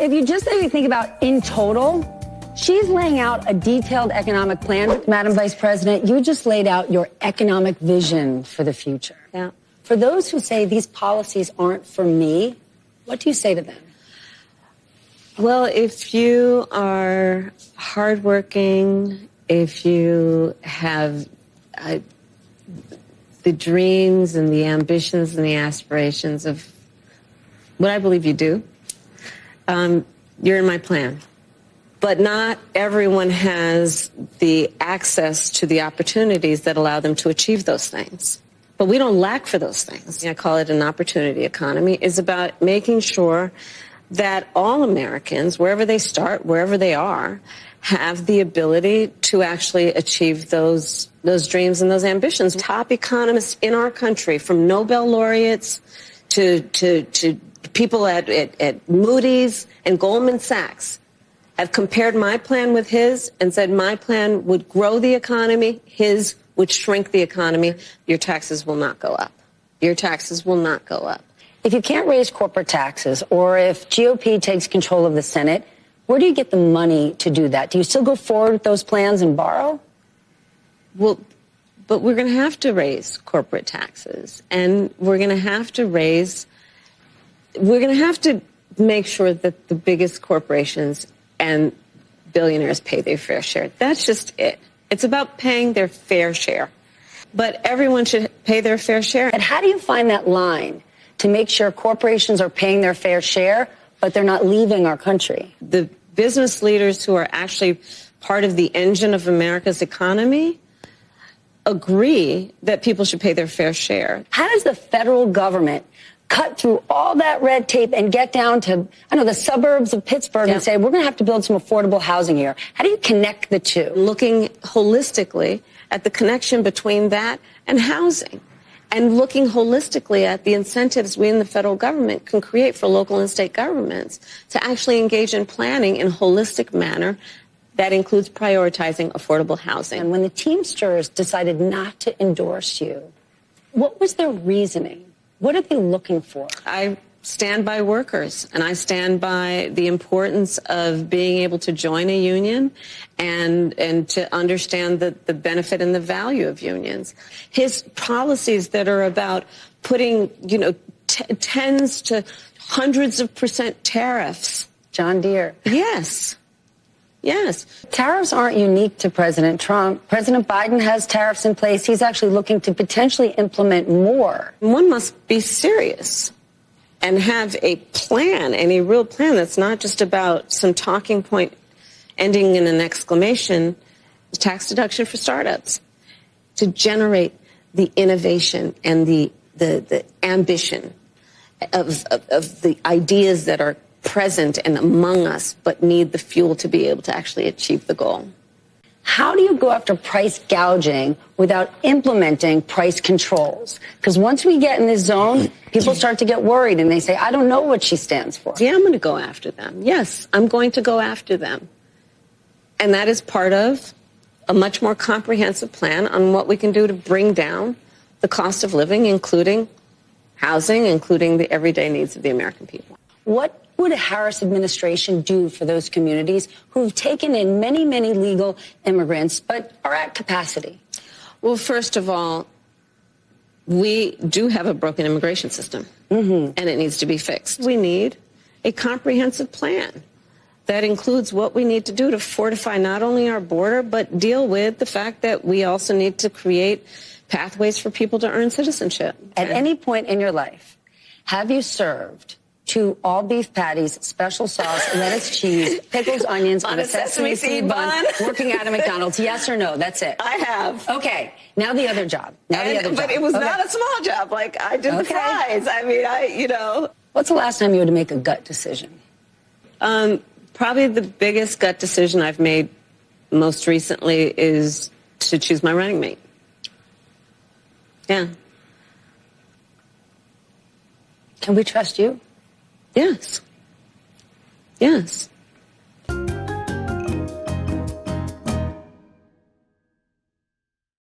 if you just maybe think about in total, she's laying out a detailed economic plan. Madam Vice President, you just laid out your economic vision for the future. Yeah. For those who say these policies aren't for me, what do you say to them? Well, if you are hardworking, if you have the dreams and the ambitions and the aspirations of what I believe you do, you're in my plan. But not everyone has the access to the opportunities that allow them to achieve those things. But we don't lack for those things. I call it an opportunity economy. It's about making sure that all Americans, wherever they start, wherever they are, have the ability to actually achieve those dreams and those ambitions. Top economists in our country, from Nobel laureates to people at Moody's and Goldman Sachs, have compared my plan with his and said my plan would grow the economy, his would shrink the economy. Your taxes will not go up. Your taxes will not go up. If you can't raise corporate taxes, or if GOP takes control of the Senate, where do you get the money to do that? Do you still go forward with those plans and borrow? Well, but we're going to have to raise corporate taxes, and we're going to have to make sure that the biggest corporations and billionaires pay their fair share. That's just it. It's about paying their fair share. But everyone should pay their fair share. And how do you find that line to make sure corporations are paying their fair share, but they're not leaving our country? The business leaders who are actually part of the engine of America's economy agree that people should pay their fair share. How does the federal government cut through all that red tape and get down to, the suburbs of Pittsburgh and say, we're going to have to build some affordable housing here? How do you connect the two? Looking holistically at the connection between that and housing, and looking holistically at the incentives we in the federal government can create for local and state governments to actually engage in planning in a holistic manner that includes prioritizing affordable housing. And when the Teamsters decided not to endorse you, what was their reasoning? What are they looking for? I stand by workers, and I stand by the importance of being able to join a union and to understand the benefit and the value of unions. His policies that are about putting, tens to hundreds of % tariffs. John Deere. Yes. Yes. Tariffs aren't unique to President Trump. President Biden has tariffs in place. He's actually looking to potentially implement more. One must be serious and have a plan, and a real plan that's not just about some talking point ending in an exclamation, tax deduction for startups, to generate the innovation and the ambition of the ideas that are present and among us, but need the fuel to be able to actually achieve the goal. How do you go after price gouging without implementing price controls? Because once we get in this zone, people start to get worried and they say, I don't know what she stands for. Yeah, I'm going to go after them. Yes, I'm going to go after them. And that is part of a much more comprehensive plan on what we can do to bring down the cost of living, including housing, including the everyday needs of the American people. What would a Harris administration do for those communities who've taken in many, many legal immigrants but are at capacity? Well, first of all, we do have a broken immigration system, and it needs to be fixed. We need a comprehensive plan that includes what we need to do to fortify not only our border, but deal with the fact that we also need to create pathways for people to earn citizenship. At any point in your life, have you served 2 all-beef patties, special sauce, lettuce, cheese, pickles, onions on a sesame seed bun, working at a McDonald's? Yes or no? That's it. I have. Okay. Now the other job. But it was not a small job. Like, I did the fries. I mean, What's the last time you had to make a gut decision? Probably the biggest gut decision I've made most recently is to choose my running mate. Yeah. Can we trust you? Yes. Yes.